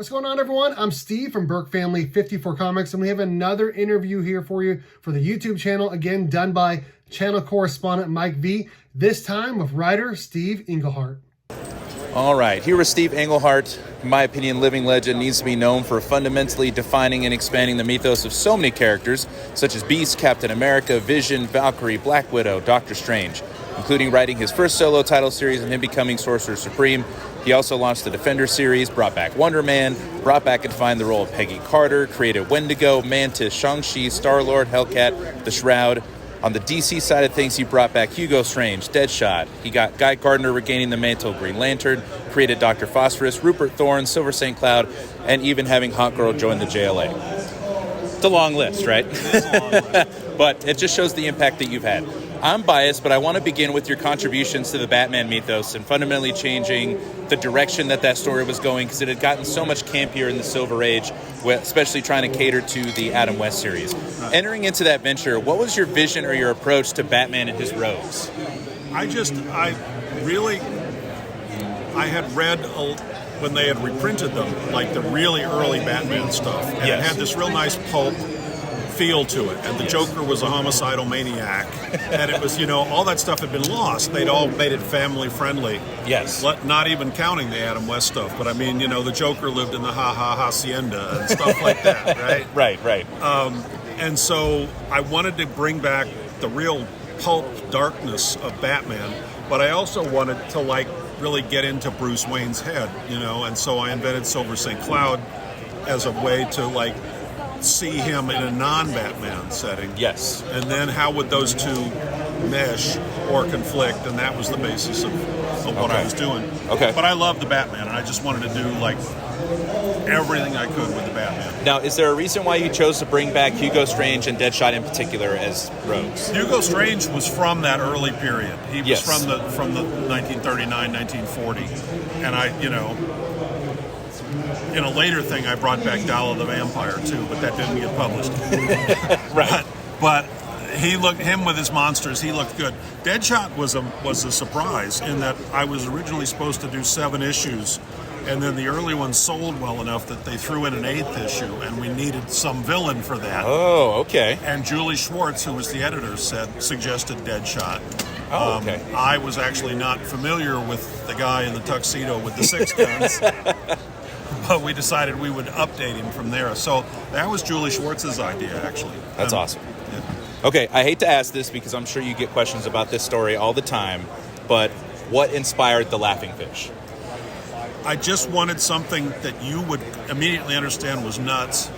What's going on, everyone? I'm Steve from Burke Family 54 Comics, and we have another interview here for you for the YouTube channel, again done by channel correspondent Mike V, this time with writer Steve Englehart. All right, here with Steve Englehart. In my opinion, living legend needs to be known for fundamentally defining and expanding the mythos of so many characters, such as Beast, Captain America, Vision, Valkyrie, Black Widow, Doctor Strange, including writing his first solo title series and him becoming Sorcerer Supreme. He also launched the Defender series, brought back Wonder Man, brought back and defined the role of Peggy Carter, created Wendigo, Mantis, Shang-Chi, Star-Lord, Hellcat, The Shroud. On the DC side of things, he brought back Hugo Strange, Deadshot. He got Guy Gardner regaining the mantle of Green Lantern, created Dr. Phosphorus, Rupert Thorne, Silver St. Cloud, and even having Hawkgirl join the JLA. It's a long list, right? It is a long list. But it just shows the impact that you've had. I'm biased, but I want to begin with your contributions to the Batman mythos and fundamentally changing the direction that story was going, because it had gotten so much campier in the Silver Age, especially trying to cater to the Adam West series. Right. Entering into that venture, what was your vision or your approach to Batman and his rogues? I had read when they had reprinted them, like the really early Batman stuff, and It had this real nice pulp feel to it, and the Joker was a homicidal maniac, and it was, all that stuff had been lost. They'd all made it family friendly. Yes. Not even counting the Adam West stuff, but I mean, the Joker lived in the hacienda and stuff like that, right? Right. And so I wanted to bring back the real pulp darkness of Batman, but I also wanted to really get into Bruce Wayne's head, and so I invented Silver St. Cloud as a way to see him in a non-Batman setting. Yes. And then how would those two mesh or conflict, and that was the basis of what I was doing. Okay. But I love the Batman, and I just wanted to do everything I could with the Batman. Now, is there a reason why you chose to bring back Hugo Strange and Deadshot in particular as rogues? Hugo Strange was from that early period. He was Yes. from the 1939, 1940, and in a later thing, I brought back Dala the Vampire too, but that didn't get published. Right. But him with his monsters, he looked good. Deadshot was a surprise in that I was originally supposed to do 7 issues, and then the early ones sold well enough that they threw in an 8th issue, and we needed some villain for that. Oh, okay. And Julie Schwartz, who was the editor, suggested Deadshot. Oh, okay. I was actually not familiar with the guy in the tuxedo with the 6 guns. But we decided we would update him from there. So that was Julie Schwartz's idea, actually. That's awesome. Yeah. Okay, I hate to ask this because I'm sure you get questions about this story all the time, but what inspired the Laughing Fish? I just wanted something that you would immediately understand was nuts,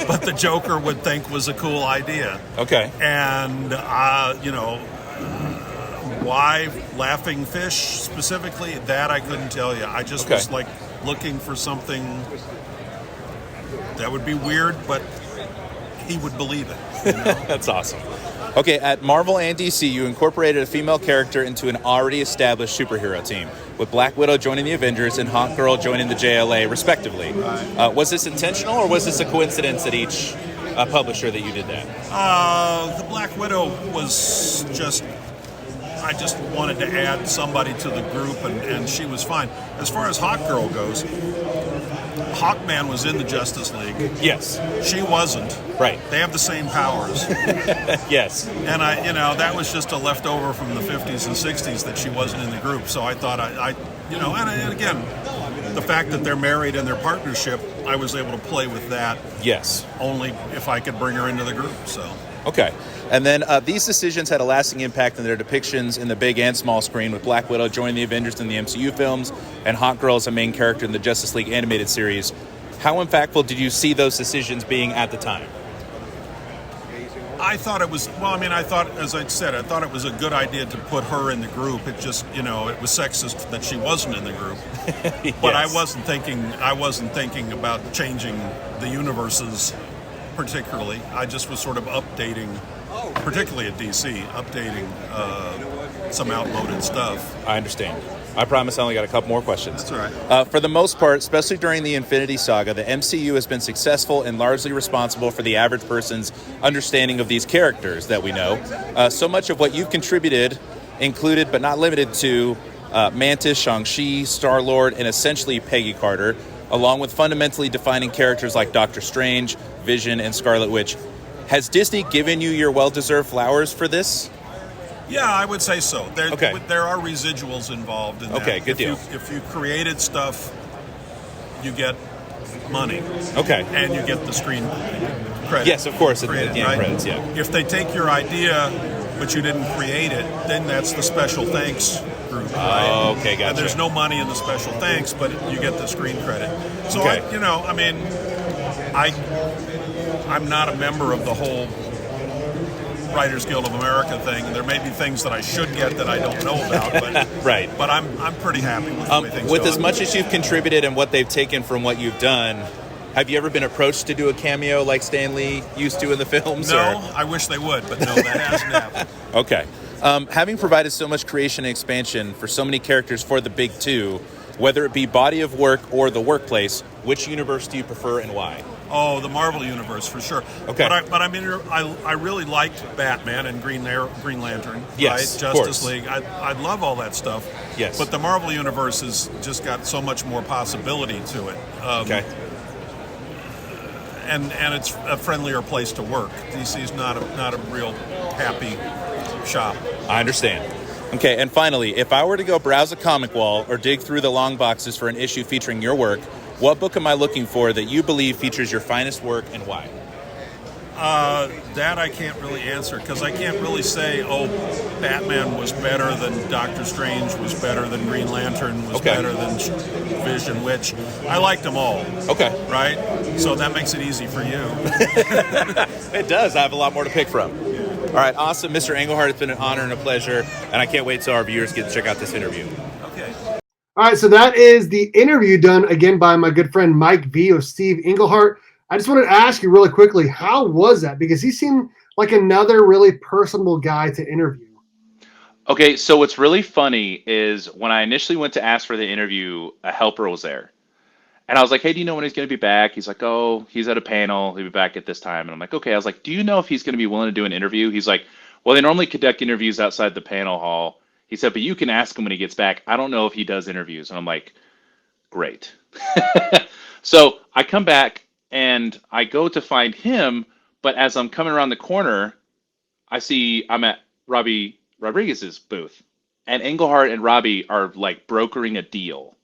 but the Joker would think was a cool idea. Okay. And, why Laughing Fish specifically, that I couldn't tell you. I just was looking for something that would be weird, but he would believe it. That's awesome. Okay, at Marvel and DC, you incorporated a female character into an already established superhero team, with Black Widow joining the Avengers and Hawkgirl joining the JLA, respectively. Right. Was this intentional, or was this a coincidence at each publisher that you did that? The Black Widow was I just wanted to add somebody to the group, and she was fine. As far as Hawkgirl goes, Hawkman was in the Justice League. Yes. She wasn't. Right. They have the same powers. Yes. And that was just a leftover from the 50s and 60s that she wasn't in the group. So I thought and again, the fact that they're married and their partnership, I was able to play with that. Yes. Only if I could bring her into the group, so. Okay. And then these decisions had a lasting impact on their depictions in the big and small screen, with Black Widow joining the Avengers in the MCU films and Hawkgirl as a main character in the Justice League animated series. How impactful did you see those decisions being at the time? I thought it was, as I said, I thought it was a good idea to put her in the group. It just, it was sexist that she wasn't in the group. Yes. But I wasn't thinking about changing the universes particularly. I just was sort of updating, particularly at DC, updating some outmoded stuff. I understand. I promise I only got a couple more questions. That's all right. For the most part, especially during the Infinity Saga, the MCU has been successful and largely responsible for the average person's understanding of these characters that we know. So much of what you've contributed included, but not limited to, Mantis, Shang-Chi, Star-Lord, and essentially Peggy Carter. along with fundamentally defining characters like Doctor Strange, Vision, and Scarlet Witch. Has Disney given you your well-deserved flowers for this? Yeah, I would say so. There are residuals involved in that. Okay, good deal. If you created stuff, you get money. Okay. And you get the screen credit. Yes, of course, credit, at the end right? credits, yeah. If they take your idea, but you didn't create it, then that's the special thanks group, right? Okay, gotcha. And there's no money in the special thanks, but you get the screen credit. So, Okay. I'm not a member of the whole Writers Guild of America thing. There may be things that I should get that I don't know about, but right. But I'm pretty happy with the way things with go. as much as you've contributed and what they've taken from what you've done. Have you ever been approached to do a cameo like Stan Lee used to in the films? No, or? I wish they would, but no, that hasn't happened. Okay. Having provided so much creation and expansion for so many characters for the big two, whether it be body of work or the workplace, which universe do you prefer and why? Oh, the Marvel Universe, for sure. Okay. I really liked Batman and Green Lantern, yes, right? Justice League. I love all that stuff. Yes. But the Marvel Universe has just got so much more possibility to it. Okay. And it's a friendlier place to work. DC's not a real happy shop. I understand. Okay, and finally, if I were to go browse a comic wall or dig through the long boxes for an issue featuring your work, what book am I looking for that you believe features your finest work and why? That I can't really answer because I can't really say, oh, Batman was better than Doctor Strange, was better than Green Lantern, was better than Vision, which I liked them all. Okay. Right? So that makes it easy for you. It does. I have a lot more to pick from. All right, awesome. Mr. Englehart, it's been an honor and a pleasure, and I can't wait till our viewers get to check out this interview. Okay. All right, so that is the interview done again by my good friend Mike V of Steve Englehart. I just wanted to ask you really quickly, how was that? Because he seemed like another really personable guy to interview. Okay, so what's really funny is when I initially went to ask for the interview, a helper was there. And I was like, hey, do you know when he's going to be back? He's like, oh, he's at a panel. He'll be back at this time. And I'm like, okay. I was like, do you know if he's going to be willing to do an interview? He's like, well, they normally conduct interviews outside the panel hall. He said, but you can ask him when he gets back. I don't know if he does interviews. And I'm like, great. So I come back and I go to find him. But as I'm coming around the corner, I'm at Robbie Rodriguez's booth. And Englehart and Robbie are like brokering a deal.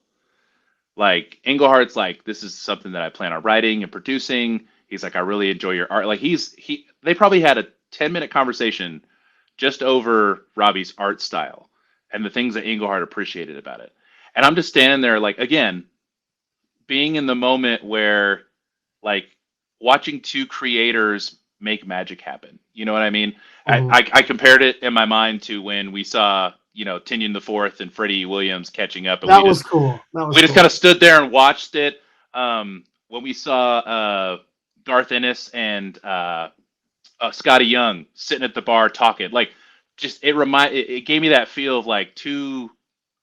Like Englehart's like, this is something that I plan on writing and producing. He's like, I really enjoy your art. Like they probably had a 10-minute conversation just over Robbie's art style and the things that Englehart appreciated about it. And I'm just standing there like, again, being in the moment where like watching two creators make magic happen. You know what I mean? Mm-hmm. I compared it in my mind to when we saw, Tinian the Fourth and Freddie Williams catching up. And that was cool. We just kind of stood there and watched it. When we saw Garth Ennis and Scotty Young sitting at the bar talking, like, just it gave me that feel of like two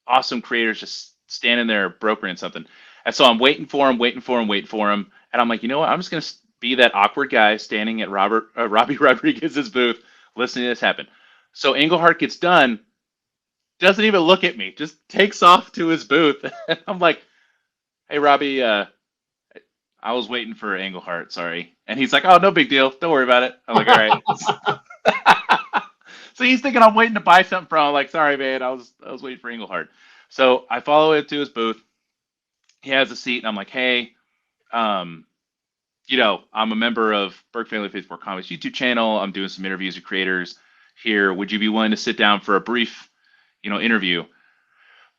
awesome creators just standing there brokering something. And so I'm waiting for him. And I'm like, you know what? I'm just going to be that awkward guy standing at Robbie Rodriguez's booth, listening to this happen. So Englehart gets done, doesn't even look at me, just takes off to his booth. I'm like, hey, Robbie, I was waiting for Englehart, sorry. And he's like, oh, no big deal. Don't worry about it. I'm like, all right. So he's thinking I'm waiting to buy something from him. I'm like, sorry, man, I was waiting for Englehart. So I follow it to his booth. He has a seat, and I'm like, hey, I'm a member of Burke Family 54 Comics YouTube channel. I'm doing some interviews with creators here. Would you be willing to sit down for a brief, interview?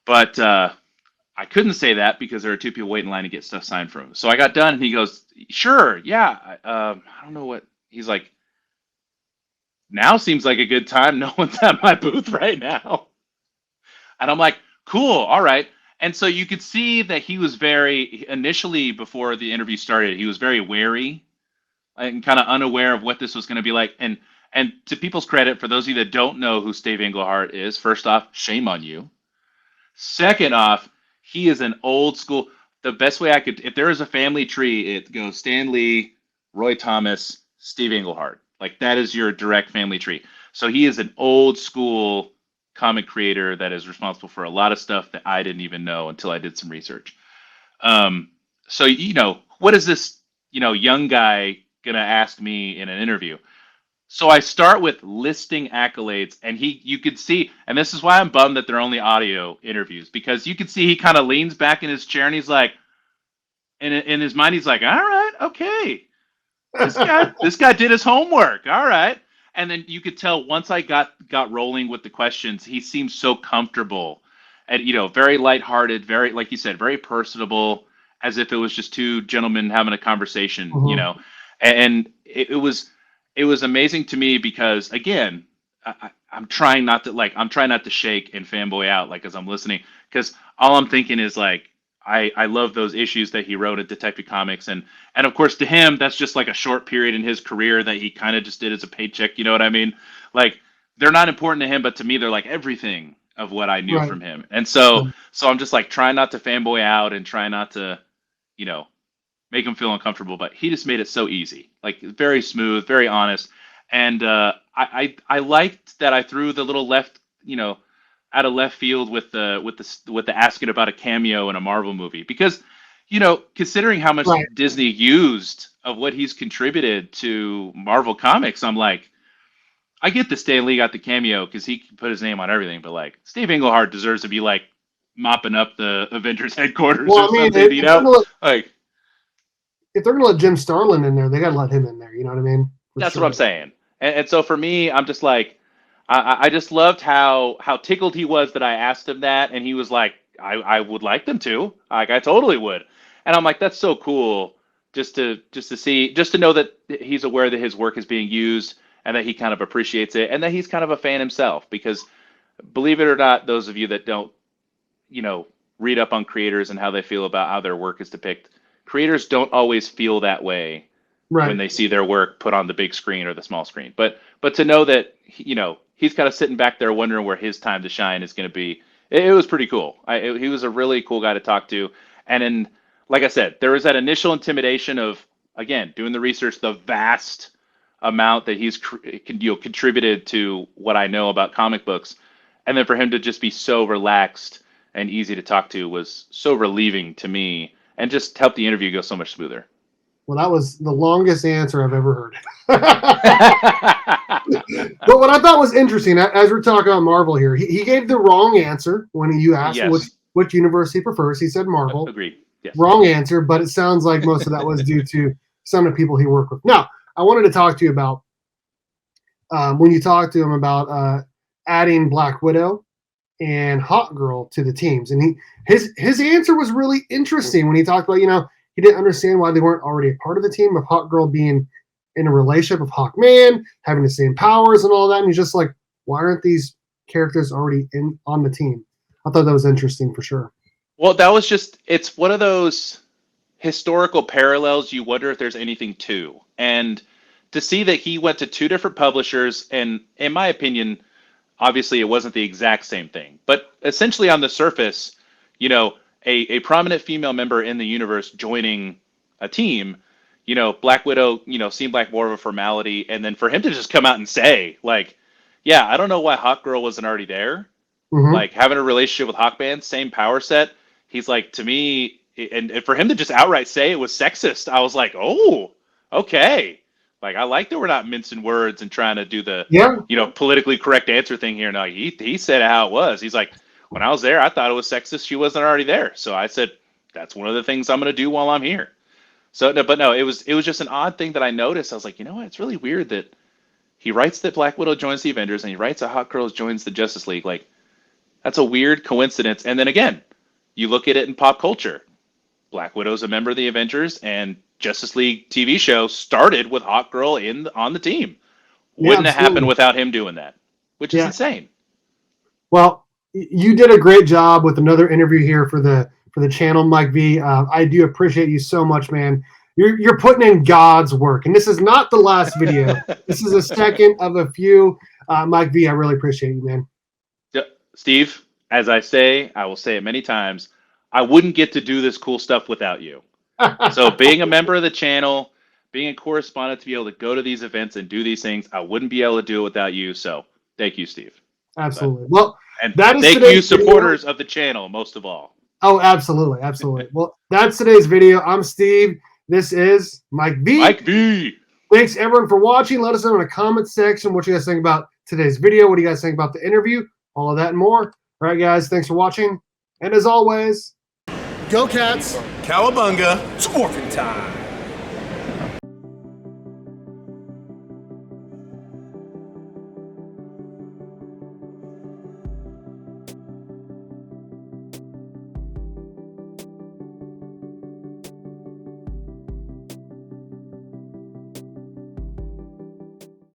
But I couldn't say that because there are two people waiting in line to get stuff signed from him. So I got done, and he goes, sure, yeah. I don't know what. He's like, now seems like a good time. No one's at my booth right now. And I'm like, cool, all right. And so you could see that he was initially before the interview started, he was very wary and kind of unaware of what this was going to be like. And to people's credit, for those of you that don't know who Steve Englehart is, first off, shame on you. Second off, he is an old school. The best way if there is a family tree, it goes Stan Lee, Roy Thomas, Steve Englehart. Like that is your direct family tree. So he is an old school comic creator that is responsible for a lot of stuff that I didn't even know until I did some research. So, what is this, young guy gonna ask me in an interview? So I start with listing accolades, and you could see, and this is why I'm bummed that they're only audio interviews, because you could see he kind of leans back in his chair and he's like, in his mind, he's like, all right, okay, this guy did his homework, all right. And then you could tell once I got rolling with the questions, he seemed so comfortable, and very lighthearted, very, like you said, very personable, as if it was just two gentlemen having a conversation, and it was amazing to me because, again, I'm trying not to, shake and fanboy out, like, as I'm listening, because all I'm thinking is, like, I love those issues that he wrote at Detective Comics, and of course to him that's just like a short period in his career that he kind of just did as a paycheck. You know what I mean? Like, they're not important to him, but to me they're like everything of what I knew Right. from him. And so I'm just like trying not to fanboy out and try not to, you know, make him feel uncomfortable. But he just made it so easy, like very smooth, very honest. And I liked that I threw the little left, out of left field with the asking about a cameo in a Marvel movie, because considering how much Right. Disney used of what he's contributed to Marvel Comics, I'm like, I get that Stan Lee got the cameo because he can put his name on everything, but like Steve Englehart deserves to be like mopping up the Avengers headquarters Well, or I mean, something, like if they're gonna let Jim Starlin in there, they gotta let him in there. You know what I mean? For that's sure. what I'm saying. And so for me, I'm just like, I just loved how tickled he was that I asked him that, and he was like, I would like them to, like I totally would, and I'm like, that's so cool, just to know that he's aware that his work is being used and that he kind of appreciates it and that he's kind of a fan himself, because believe it or not, those of you that don't, you know, read up on creators and how they feel about how their work is depicted, creators don't always feel that way when Right. they see their work put on the big screen or the small screen. But to know that, he's kind of sitting back there wondering where his time to shine is going to be. It was pretty cool. He was a really cool guy to talk to. And then, like I said, there was that initial intimidation of, again, doing the research, the vast amount that he's contributed to what I know about comic books, and then for him to just be so relaxed and easy to talk to was so relieving to me, and just helped the interview go so much smoother. Well, that was the longest answer I've ever heard. But what I thought was interesting, as we're talking about Marvel here, he gave the wrong answer when you asked him Yes. which universe he prefers. He said Marvel. Agreed. Yes. Wrong answer, but it sounds like most of that was due to some of the people he worked with. Now, I wanted to talk to you about when you talked to him about adding Black Widow and Hawk Girl to the teams, and his answer was really interesting when he talked about, he didn't understand why they weren't already a part of the team, of Hawk Girl being in a relationship with Hawkman, having the same powers and all that. And he's just like, why aren't these characters already on the team? I thought that was interesting for sure. Well, it's one of those historical parallels you wonder if there's anything to. And to see that he went to two different publishers, and in my opinion, obviously it wasn't the exact same thing, but essentially on the surface, a prominent female member in the universe joining a team, Black Widow, seemed like more of a formality. And then for him to just come out and say, like, yeah, I don't know why Hawk Girl wasn't already there. Mm-hmm. Like, having a relationship with Hawkman, same power set. He's like, to me, and for him to just outright say it was sexist, I was like, oh, okay. Like, I like that we're not mincing words and trying to do the, politically correct answer thing here. No, he said how it was. He's like, when I was there, I thought it was sexist. She wasn't already there. So I said, that's one of the things I'm going to do while I'm here. So, no, but no, it was just an odd thing that I noticed. I was like, you know what? It's really weird that he writes that Black Widow joins the Avengers and he writes that Hawk Girl joins the Justice League. Like, that's a weird coincidence. And then again, you look at it in pop culture. Black Widow's a member of the Avengers, and Justice League TV show started with Hawk Girl on the team. Wouldn't have happened without him doing that, which is insane. Well, you did a great job with another interview here for the channel, Mike V. I do appreciate you so much, man. You're putting in God's work, and this is not the last video. This is a second of a few. Mike V, I really appreciate you, man. Steve, as I will say it many times, I wouldn't get to do this cool stuff without you. So being a member of the channel, being a correspondent to be able to go to these events and do these things, I wouldn't be able to do it without you. So thank you, Steve. Absolutely. Well, and that is thank you, supporters of the channel, most of all. Oh, absolutely, absolutely. Well, that's today's video. I'm Steve. This is Mike V. Mike V. Thanks everyone for watching. Let us know in the comments section what you guys think about today's video. What do you guys think about the interview? All of that and more. All right, guys. Thanks for watching. And as always, go Cats. Cowabunga. It's morphin' time.